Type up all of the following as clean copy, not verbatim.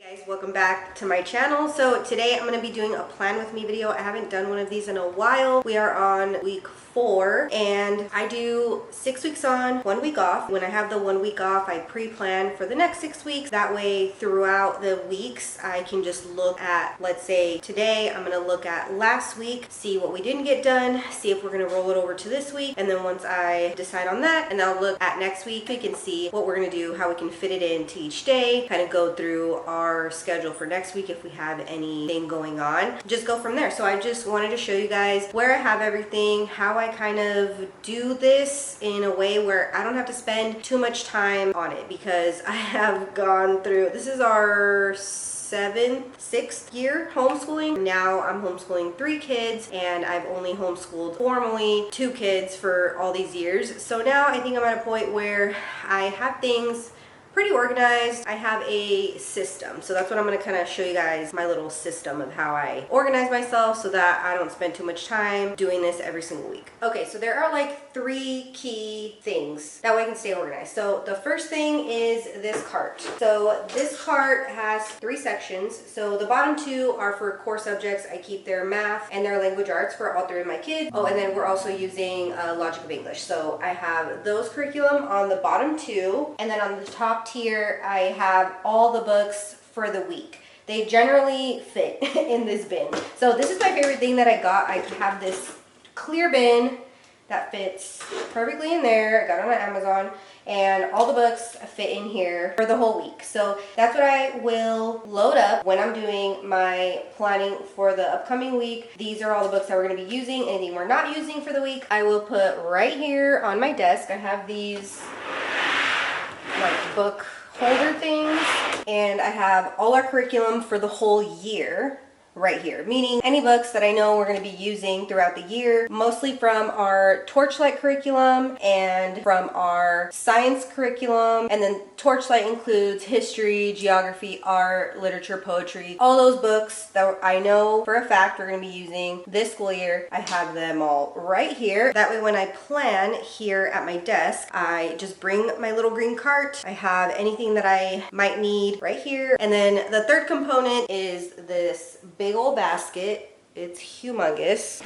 Guys, welcome back to my channel. So today I'm going to be doing a plan with me video. I haven't done one of these in a while. We are on week 4 and I do 6 weeks on, 1 week off. When I have the 1 week off, I pre-plan for the next 6 weeks. That way throughout the weeks I can just look at, let's say today I'm going to look at last week, see what we didn't get done, see if we're going to roll it over to this week, and then once I decide on that, and I'll look at next week, we can see what we're going to do, how we can fit it into each day, kind of go through our schedule for next week if we have anything going on, just go from there. So I just wanted to show you guys where I have everything, how I kind of do this in a way where I don't have to spend too much time on it, because I have gone through, this is our 6th year homeschooling. Now I'm homeschooling 3 kids and I've only homeschooled formally 2 kids for all these years. So now I think I'm at a point where I have things pretty organized. I have a system. So that's what I'm going to kind of show you guys, my little system of how I organize myself so that I don't spend too much time doing this every single week. Okay, so there are like 3 key things that way I can stay organized. So the first thing is this cart. So this cart has 3 sections. So the bottom 2 are for core subjects. I keep their math and their language arts for all 3 of my kids. Oh, and then we're also using Logic of English. So I have those curriculum on the bottom 2, and then on the top tier I have all the books for the week. They generally fit in this bin. So this is my favorite thing that I got. I have this clear bin that fits perfectly in there. I got it on Amazon, and all the books fit in here for the whole week. So that's what I will load up when I'm doing my planning for the upcoming week. These are all the books that we're going to be using. Anything we're not using for the week, I will put right here on my desk. I have these like book holder things, and I have all our curriculum for the whole year right here, meaning any books that I know we're going to be using throughout the year, mostly from our Torchlight curriculum and from our science curriculum. And then Torchlight includes history, geography, art, literature, poetry, all those books that I know for a fact we're going to be using this school year. I have them all right here. That way when I plan here at my desk, I just bring my little green cart. I have anything that I might need right here. And then the third component is this big old basket. It's humongous.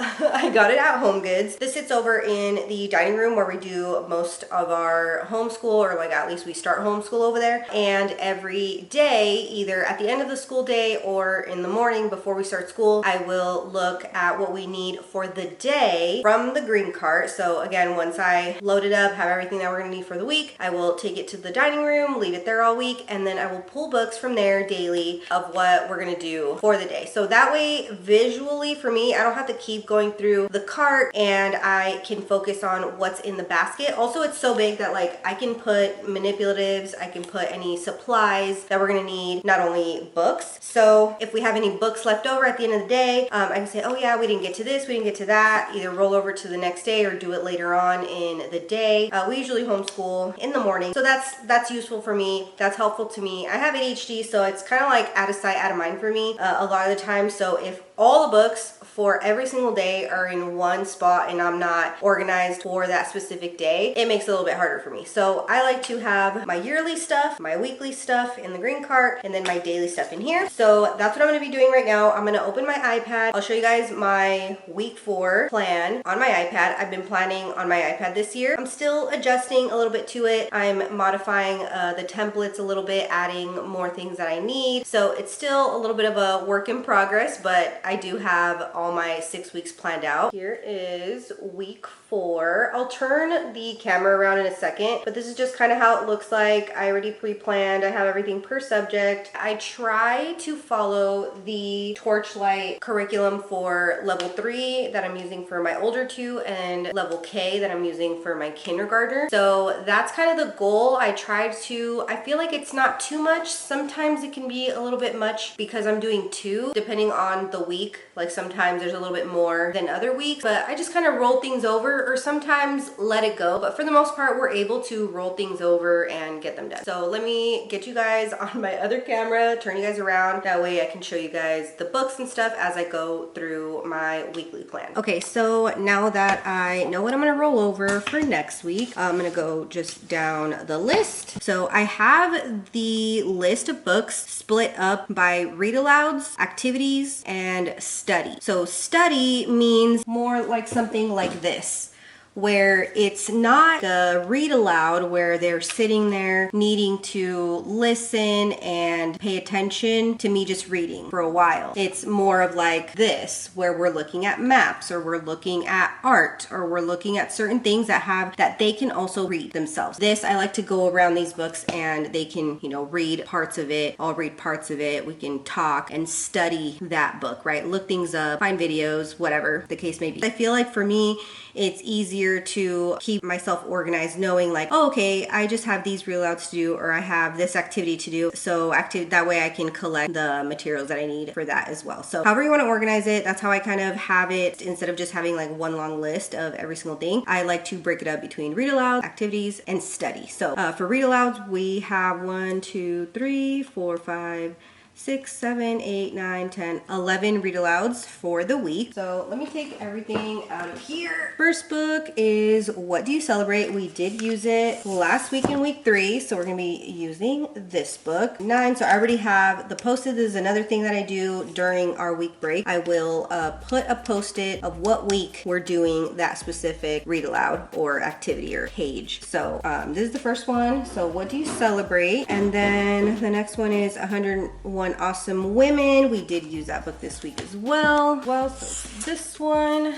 I got it at HomeGoods. This sits over in the dining room where we do most of our homeschool, or like at least we start homeschool over there. And every day, either at the end of the school day or in the morning before we start school, I will look at what we need for the day from the green cart. So again, once I load it up, have everything that we're gonna need for the week, I will take it to the dining room, leave it there all week, and then I will pull books from there daily of what we're gonna do for the day. So that way, visually for me, I don't have to keep going through the cart, and I can focus on what's in the basket. Also, it's so big that like I can put manipulatives, I can put any supplies that we're gonna need, not only books. So if we have any books left over at the end of the day, I can say, oh yeah, we didn't get to this, we didn't get to that, either roll over to the next day or do it later on in the day. We usually homeschool in the morning, so that's useful for me. That's helpful to me. I have ADHD, so it's kind of like out of sight, out of mind for me a lot of the time. So if all the books for every single day are in one spot and I'm not organized for that specific day, it makes it a little bit harder for me. So I like to have my yearly stuff, my weekly stuff in the green cart, and then my daily stuff in here. So that's what I'm going to be doing right now. I'm going to open my iPad. I'll show you guys my week 4 plan on my iPad. I've been planning on my iPad this year. I'm still adjusting a little bit to it. I'm modifying the templates a little bit, adding more things that I need. So it's still a little bit of a work in progress, but I do have all my 6 weeks planned out. Here is week 4. I'll turn the camera around in a second, but this is just kind of how it looks like. I already pre-planned. I have everything per subject. I try to follow the Torchlight curriculum for level 3 that I'm using for my older 2 and level K that I'm using for my kindergartner. So that's kind of the goal. I feel like it's not too much. Sometimes it can be a little bit much because I'm doing 2 depending on the week. Like sometimes there's a little bit more more than other weeks, but I just kind of roll things over or sometimes let it go. But for the most part, we're able to roll things over and get them done. So let me get you guys on my other camera, turn you guys around. That way I can show you guys the books and stuff as I go through my weekly plan. Okay, so now that I know what I'm gonna roll over for next week, I'm gonna go just down the list. So I have the list of books split up by read alouds, activities, and study. So study means more like something like this, where it's not a read aloud where they're sitting there needing to listen and pay attention to me just reading for a while. It's more of like this, where we're looking at maps, or we're looking at art, or we're looking at certain things that they can also read themselves. This, I like to go around these books and they can, read parts of it. I'll read parts of it. We can talk and study that book, right? Look things up, find videos, whatever the case may be. I feel like for me, it's easier to keep myself organized knowing like, oh, okay, I just have these read alouds to do, or I have this activity to do. So that way I can collect the materials that I need for that as well. So however you want to organize it, that's how I kind of have it. Instead of just having like one long list of every single thing, I like to break it up between read alouds, activities, and study. So for read alouds, we have 1, 2, 3, 4, 5, 6, 7, 8, 9, 10, 11 read alouds for the week. So let me take everything out of here. First book is What Do You Celebrate? We did use it last week in week 3, so we're gonna be using this book. 9, so I already have the post-it. This is another thing that I do during our week break. I will put a post-it of what week we're doing that specific read aloud or activity or page. So this is the first one. So what do you celebrate? And then the next one is 101 Awesome Women. We did use that book this week as well. So this one,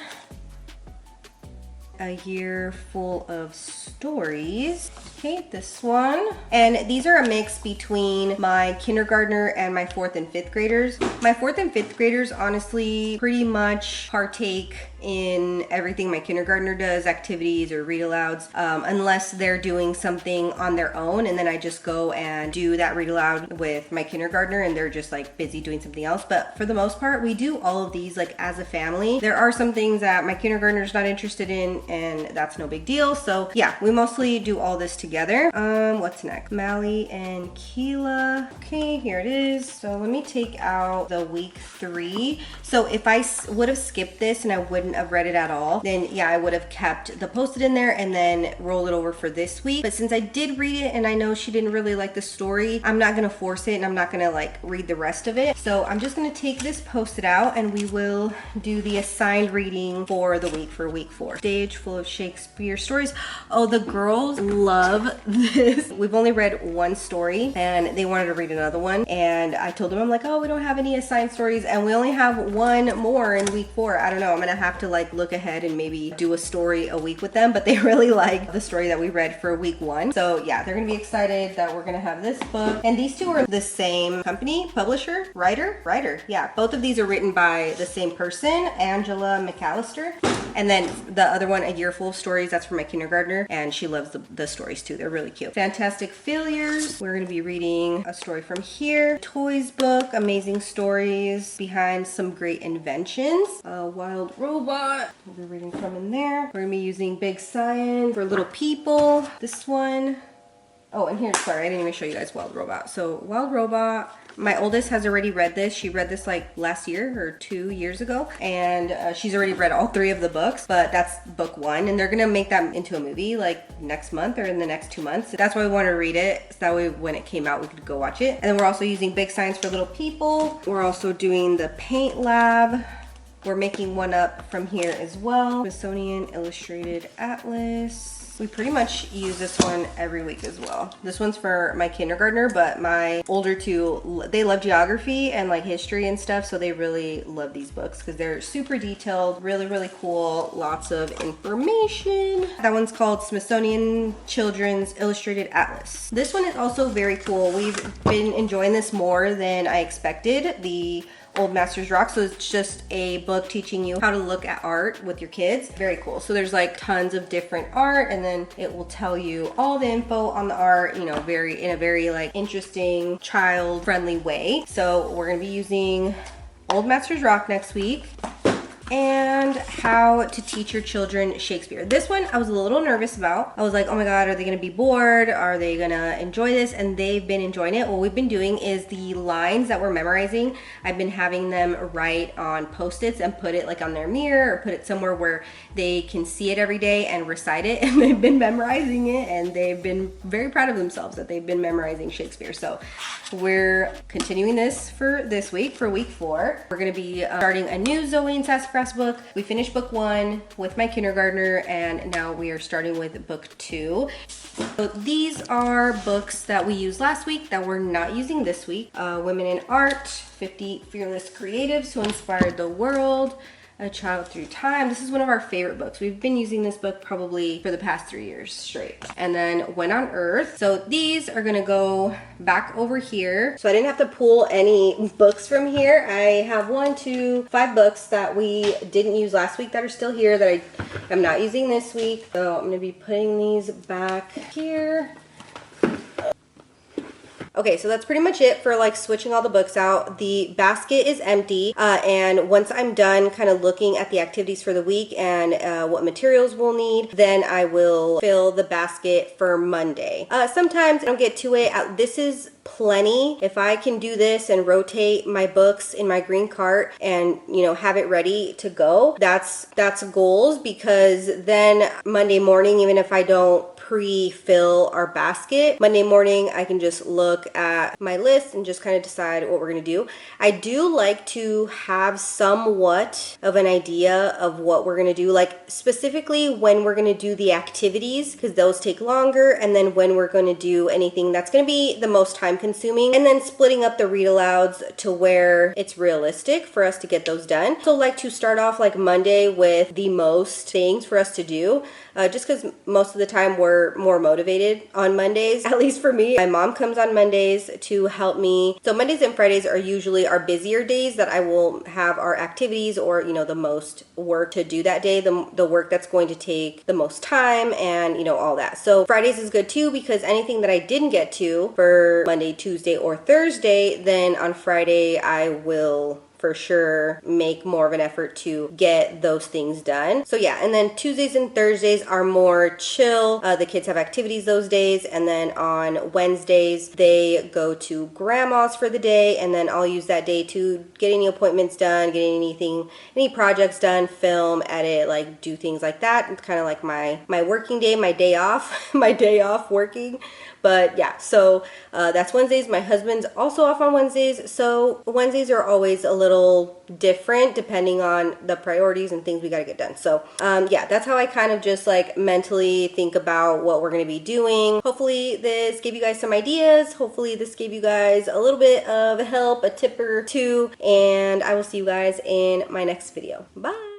A Year Full of Stories. Okay, this one. And these are a mix between my kindergartner and my 4th and 5th graders. My 4th and 5th graders honestly pretty much partake in everything my kindergartner does, activities or read alouds, unless they're doing something on their own, and then I just go and do that read aloud with my kindergartner and they're just like busy doing something else. But for the most part, we do all of these like as a family. There are some things that my kindergartner's not interested in, and that's no big deal. So yeah, we mostly do all this together. What's next? Mally and Keela. Okay, here it is. So let me take out the week 3. So if I would have skipped this and I wouldn't have read it at all, then yeah, I would have kept the post-it in there and then roll it over for this week. But since I did read it and I know she didn't really like the story, I'm not gonna force it and I'm not gonna like read the rest of it. So I'm just gonna take this post-it out and we will do the assigned reading for the week, for week 4. Stage full of Shakespeare stories. Oh, the girls love this. We've only read one story and they wanted to read another one, and I told them, I'm like, oh, we don't have any assigned stories and we only have one more in week 4. I don't know, I'm gonna have to like look ahead and maybe do a story a week with them, but they really like the story that we read for week 1. So yeah, they're gonna be excited that we're gonna have this book. And these two are the same company, publisher, writer. Yeah, both of these are written by the same person, Angela McAllister. And then the other one, A Year Full of Stories, that's for my kindergartner, and she loves the stories too. They're really cute. Fantastic Failures. We're gonna be reading a story from here. Toys book, Amazing Stories Behind Some Great Inventions. Wild Robot. We're reading from in there. We're gonna be using Big Science for Little People. This one. Oh, and here, sorry, I didn't even show you guys Wild Robot. So Wild Robot, my oldest has already read this. She read this like last year or 2 years ago, and she's already read all 3 of the books, but that's book 1, and they're gonna make that into a movie like next month or in the next 2 months. That's why we want to read it, so that way when it came out we could go watch it. And then we're also using Big Science for Little People. We're also doing the Paint Lab. We're making one up from here as well. Smithsonian Illustrated Atlas. We pretty much use this one every week as well. This one's for my kindergartner, but my older two, they love geography and like history and stuff, so they really love these books because they're super detailed, really, really cool, lots of information. That one's called Smithsonian Children's Illustrated Atlas. This one is also very cool. We've been enjoying this more than I expected. The Old Masters Rock. So it's just a book teaching you how to look at art with your kids. Very cool. So there's like tons of different art, and then it will tell you all the info on the art, you know, in a very like interesting, child friendly way. So we're gonna be using Old Masters Rock next week. and how to teach your children Shakespeare. This one I was a little nervous about. I was like, oh my god, are they gonna be bored? Are they gonna enjoy this? And they've been enjoying it. What we've been doing is the lines that we're memorizing, I've been having them write on post-its and put it like on their mirror or put it somewhere where they can see it every day and recite it, and they've been memorizing it, and they've been very proud of themselves that they've been memorizing Shakespeare. So we're continuing this for this week, for week 4. We're gonna be starting a new Zoe and Sassafras book. We finished book 1 with my kindergartner, and now we are starting with book 2. So these are books that we used last week that we're not using this week. Women in Art, 50 Fearless Creatives Who Inspired the World, A Child Through Time. This is one of our favorite books. We've been using this book probably for the past 3 years straight. And then When on Earth. So these are gonna go back over here. So I didn't have to pull any books from here. I have 1, 2, 5 books that we didn't use last week that are still here that I am not using this week. So I'm gonna be putting these back here. Okay, so that's pretty much it for like switching all the books out. The basket is empty, and once I'm done kind of looking at the activities for the week and what materials we'll need, then I will fill the basket for Monday. Sometimes I don't get to it. This is plenty. If I can do this and rotate my books in my green cart and, you know, have it ready to go, that's goals, because then Monday morning, even if I don't pre-fill our basket, Monday morning I can just look at my list and just kind of decide what we're gonna do. I do like to have somewhat of an idea of what we're gonna do, like specifically when we're gonna do the activities, because those take longer, and then when we're gonna do anything that's gonna be the most time consuming, and then splitting up the read alouds to where it's realistic for us to get those done. So like to start off like Monday with the most things for us to do, just because most of the time we're more motivated on Mondays, at least for me. My mom comes on Mondays to help me. So Mondays and Fridays are usually our busier days that I will have our activities or, you know, the most work to do that day, the work that's going to take the most time and, you know, all that. So Fridays is good too, because anything that I didn't get to for Monday, Tuesday, or Thursday, then on Friday I will for sure make more of an effort to get those things done. So yeah, and then Tuesdays and Thursdays are more chill. The kids have activities those days, and then on Wednesdays they go to grandma's for the day, and then I'll use that day to get any appointments done, get any projects done, film, edit, like do things like that. It's kind of like my working day, my day off, my day off working. But yeah, so that's Wednesdays. My husband's also off on Wednesdays, so Wednesdays are always a little different depending on the priorities and things we gotta get done. So yeah, that's how I kind of just like mentally think about what we're gonna be doing. Hopefully this gave you guys some ideas. Hopefully this gave you guys a little bit of help, a tip or two, and I will see you guys in my next video. Bye!